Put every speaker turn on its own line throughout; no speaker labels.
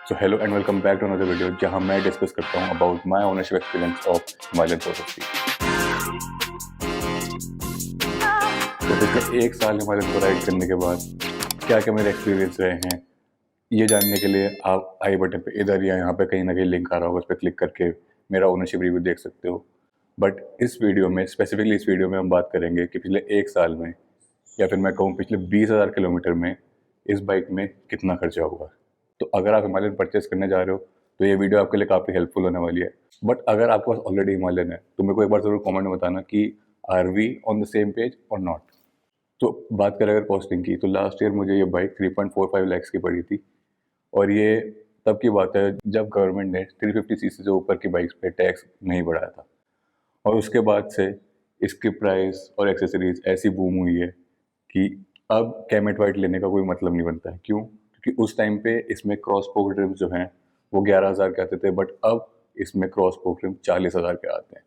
So hello and welcome back to another video जहां मैं discuss करता हूं about my ownership experience of Himalayan 450। तो पिछले एक साल हिमालयन को राइड करने के बाद क्या क्या मेरे एक्सपीरियंस रहे हैं, ये जानने के लिए आप आई बटन पे इधर या यहाँ पे कहीं ना कहीं लिंक आ रहा होगा, उस पर क्लिक करके मेरा ओनरशिप रिव्यू देख सकते हो। बट इस वीडियो में स्पेसिफिकली इस वीडियो में हम बात करेंगे कि पिछले एक साल में या फिर मैं कहूँ पिछले 20,000 किलोमीटर में इस बाइक में कितना खर्चा हुआ। तो अगर आप हिमालयन परचेस करने जा रहे हो तो ये वीडियो आपके लिए काफ़ी हेल्पफुल होने वाली है। बट अगर आपके पास ऑलरेडी हिमालयन है तो मेरे को एक बार ज़रूर कमेंट में बताना कि are we on the same page और नॉट। तो बात करें अगर कॉस्टिंग की, तो लास्ट ईयर मुझे ये बाइक 3.45 लाख की पड़ी थी। और ये तब की बात है जब गवर्नमेंट ने 350 सीसी से ऊपर की बाइक्स पे टैक्स नहीं बढ़ाया था। और उसके बाद से इसकी प्राइस और एक्सेसरीज ऐसी बूम हुई है कि अब कैमेट वाइट लेने का कोई मतलब नहीं बनता है। क्यों? क्योंकि उस टाइम पे इसमें क्रॉस पोक रिम्स जो हैं वो 11,000 के आते थे, बट अब इसमें क्रॉस पोक रिम 40,000 के आते हैं।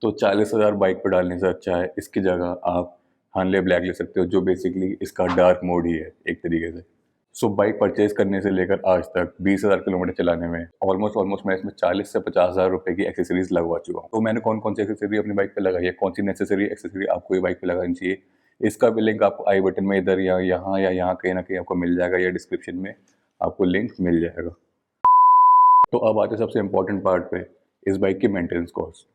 तो 40,000 बाइक पर डालने से अच्छा है इसकी जगह आप हार्ले ब्लैक ले सकते हो, जो बेसिकली इसका डार्क मोड ही है एक तरीके से। सो बाइक परचेज करने से लेकर आज तक 20,000 किलोमीटर चलाने में ऑलमोस्ट मैं इसमें 40 से 50,000 रुपए की एक्सेसरीज लगवा चुका हूँ। तो मैंने कौन कौन सी एक्सेसरी अपनी बाइक पे लगाई है, कौन सी नेसेसरी एक्सेसरी आपको ये बाइक पे लगानी चाहिए, इसका भी लिंक आपको आई बटन में इधर या यहाँ कहीं ना कहीं आपको मिल जाएगा, या डिस्क्रिप्शन में आपको लिंक मिल जाएगा। तो अब आते सबसे इम्पोर्टेंट पार्ट पे, इस बाइक की मेंटेनेंस कॉस्ट।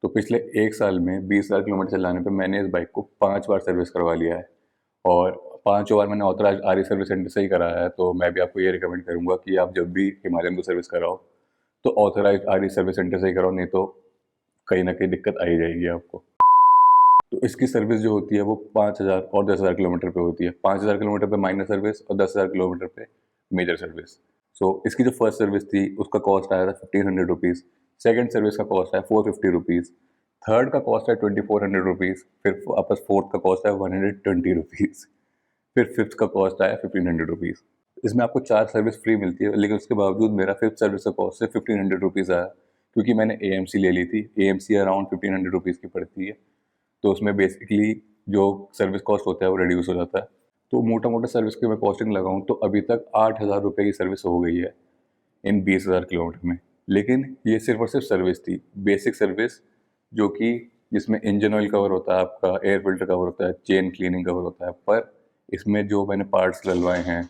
तो पिछले एक साल में 20,000 किलोमीटर चलाने पे मैंने इस बाइक को 5 बार सर्विस करवा लिया है, और 5 बार मैंने ऑथराइज आर सर्विस सेंटर से ही कराया है। तो मैं भी आपको ये रिकमेंड करूँगा कि आप जब भी हिमालयन को सर्विस कराओ तो ऑथराइज आर सर्विस सेंटर से ही कराओ, नहीं तो कहीं ना कहीं दिक्कत आ ही जाएगी आपको। तो इसकी सर्विस जो होती है वो 5,000 और 10,000 किलोमीटर पे होती है। 5,000 किलोमीटर पे माइनर सर्विस और 10,000 किलोमीटर पे मेजर सर्विस। सो इसकी जो फर्स्ट सर्विस थी उसका कॉस्ट आया था 1,500 रुपीज़। सेकेंड सर्विस का कॉस्ट आया 450 रुपीज़। थर्ड का कॉस्ट है 2,400 रुपीज़। फिर वापस फोर्थ का कॉस्ट है 120 रुपीज़। फिर फिफ्थ का कॉस्ट आया 1,500 रुपीज़। इसमें आपको 4 सर्विस फ्री मिलती है, लेकिन उसके बावजूद मेरा फिफ्थ सर्विस का कॉस्ट सिर्फ 1,500 रुपीज़ आया, क्योंकि मैंने AMC ले ली थी। AMC अराउंड 1,500 रुपीज़ की पड़ती है। तो उसमें बेसिकली जो सर्विस कॉस्ट होता है वो रिड्यूस हो जाता है। तो मोटा मोटा सर्विस की मैं कॉस्टिंग लगाऊं तो अभी तक 8,000 रुपये की सर्विस हो गई है इन 20,000 किलोमीटर में। लेकिन ये सिर्फ और सिर्फ सर्विस थी, बेसिक सर्विस, जो कि जिसमें इंजन ऑयल कवर होता है, आपका एयर फिल्टर कवर होता है, चेन क्लीनिंग कवर होता है। पर इसमें जो मैंने पार्ट्स डलवाए हैं,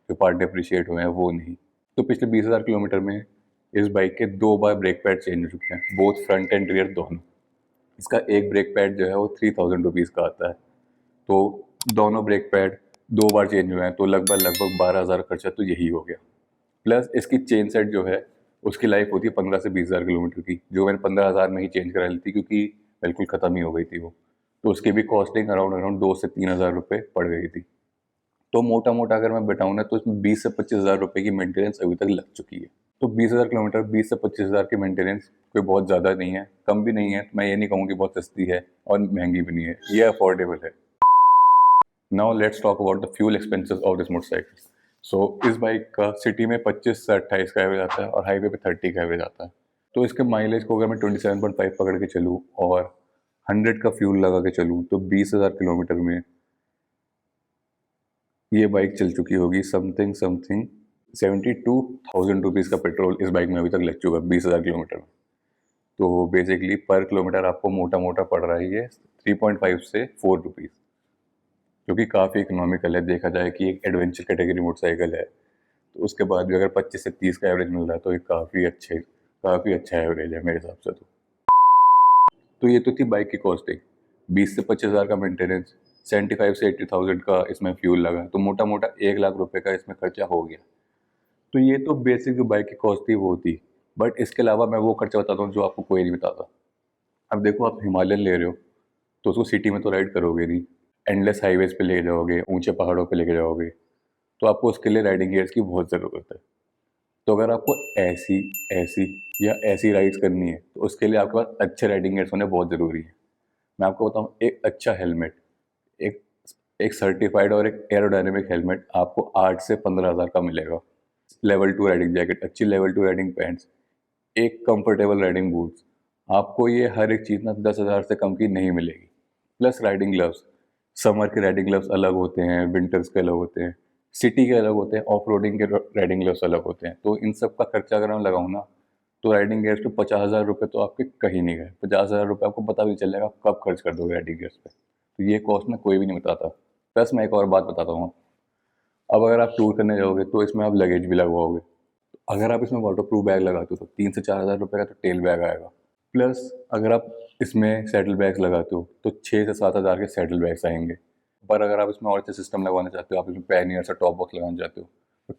जो पार्ट डिप्रिशिएट हुए हैं, वो नहीं। तो पिछले 20,000 किलोमीटर में इस बाइक के 2 बार ब्रेक पैड चेंज हो चुके हैं, बोथ फ्रंट एंड रियर दोनों। इसका एक ब्रेक पैड जो है वो 3,000 रुपीज़ का आता है। तो दोनों ब्रेक पैड 2 बार चेंज हुए हैं, तो लगभग 12,000 खर्चा तो यही हो गया। प्लस इसकी चेन सेट जो है उसकी लाइफ होती है 15 से 20,000 किलोमीटर की, जो मैंने 15,000 में ही चेंज करा ली थी, क्योंकि बिल्कुल ख़त्म ही हो गई थी वो। तो उसकी भी कॉस्टिंग अराउंड 2 से 3,000 रुपये पड़ गई थी। तो मोटा मोटा अगर मैं बताऊँ ना तो इसमें 20 से 25,000 रुपये की मेंटेनेंस अभी तक लग चुकी है। तो 20,000 किलोमीटर 20 से 25,000 की मेंटेनेंस कोई बहुत ज़्यादा नहीं है, कम भी नहीं है। तो मैं ये नहीं कहूँ कि बहुत सस्ती है और महंगी भी नहीं है, ये अफोर्डेबल है। Now let's talk about the fuel expenses of this motorcycle. So इस बाइक का सिटी में 25 से 28 का एवरेज आता है और हाईवे पे 30 का एवरेज आता है। तो इसके माइलेज को अगर मैं 27.5 पकड़ के चलूँ और 100 का फ्यूल लगा के चलूँ तो 20,000 किलोमीटर में ये बाइक चल चुकी होगी समथिंग 72,000 रुपीज़ का पेट्रोल इस बाइक में अभी तक लग चुका है 20,000 किलोमीटर में। तो बेसिकली पर किलोमीटर आपको मोटा मोटा पड़ रहा है 3.5 से 4 रुपीज़, जो कि काफ़ी इकोनॉमिकल है। देखा जाए कि एक एडवेंचर कैटेगरी मोटरसाइकिल है, तो उसके बाद भी अगर 25 से 30 का एवरेज मिल रहा है तो ये काफ़ी अच्छा एवरेज है मेरे हिसाब से। तो ये तो थी बाइक की कॉस्टिंग। 20 से 25,000 का मेंटेनेंस, 75 से 80,000 का इसमें फ्यूल लगा, तो मोटा मोटा 1,00,000 रुपये का इसमें खर्चा हो गया। तो ये तो बेसिक जो बाइक की कॉस्ट थी वो थी। बट इसके अलावा मैं वो खर्चा बताता हूँ जो आपको कोई नहीं बताता। अब देखो, आप हिमालयन ले रहे हो तो उसको सिटी में तो राइड करोगे नहीं, एंडलेस हाईवेज पे लेके जाओगे, ऊंचे पहाड़ों पे लेके जाओगे, तो आपको उसके लिए राइडिंग गियर्स की बहुत ज़रूरत है। तो अगर आपको ऐसी ऐसी या ऐसी राइड्स करनी है तो उसके लिए आपके पास अच्छे राइडिंग गियर्स होने बहुत ज़रूरी है। मैं आपको बताऊँ, एक अच्छा हेलमेट, एक एक सर्टिफाइड और एक एरोडायनेमिक हेलमेट आपको 8 से 15,000 का मिलेगा। लेवल 2 राइडिंग जैकेट, अच्छी लेवल 2 राइडिंग पैंट्स, एक कंफर्टेबल राइडिंग बूट्स, आपको ये हर एक चीज़ ना 10,000 से कम की नहीं मिलेगी। प्लस राइडिंग ग्लव्स, समर के राइडिंग ग्लव्स अलग होते हैं, विंटर्स के अलग होते हैं। सिटी के अलग होते हैं, ऑफ रोडिंग के राइडिंग गियर्स अलग होते हैं। तो इन सब का खर्चा अगर मैं लगाऊँ ना, तो राइडिंग गियर्स पे 50,000 रुपये तो आपके कहीं नहीं गए। 50,000 रुपये आपको पता भी नहीं चलेगा कब खर्च कर दोगे राइडिंग गियर्स पे। तो ये कॉस्ट ना कोई भी नहीं बताता। प्लस मैं एक और बात बताता हूँ, अब अगर आप टूर करने जाओगे तो इसमें आप लगेज भी लगवाओगे। अगर आप इसमें वाटरप्रूफ बैग लगाते हो तो 3 से 4,000 रुपये का तो टेल बैग आएगा। प्लस अगर आप इसमें सैडल बैग्स लगाते हो तो 6 से 7,000 के सैडल बैग्स आएंगे। पर अगर आप इसमें और अच्छे सिस्टम लगवाना चाहते हो, आप इसमें पैनियर से टॉप बॉक्स लगाना चाहते हो,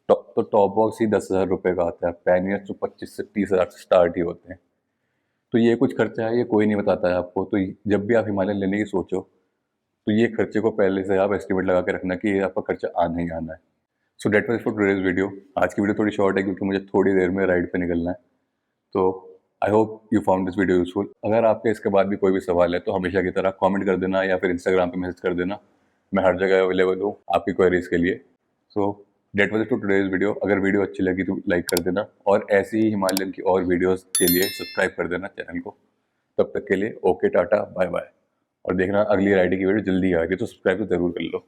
तो टॉप बॉक्स ही 10,000 रुपये का आता है। पैनियर तो 25 से 30,000 से स्टार्ट ही होते हैं। तो ये कुछ खर्चा है, ये कोई नहीं बताता है आपको। तो जब भी आप हिमालयन लेने की सोचो, तो ये खर्चे को पहले से आप एस्टिमेट लगा के रखना कि ये आपका खर्चा आना ही आना है। So that was for today's video. आज की वीडियो थोड़ी शॉर्ट है क्योंकि मुझे थोड़ी देर में राइड पे निकलना है। तो I hope you found this video useful. अगर आपके इसके बाद भी कोई भी सवाल है तो हमेशा की तरह कमेंट कर देना या फिर इंस्टाग्राम पे मैसेज कर देना। मैं हर जगह अवेलेबल हूँ आपकी क्वेरीज के लिए। So that was to today's video. अगर वीडियो अच्छी लगी तो लाइक कर देना और ऐसी ही हिमालयन की और वीडियोज़ के लिए सब्सक्राइब कर देना चैनल को। तब तक के लिए ओके, टाटा, बाय बाय। और देखना अगली राइडिंग की वीडियो जल्दी आ रही है तो सब्सक्राइब तो ज़रूर कर लो।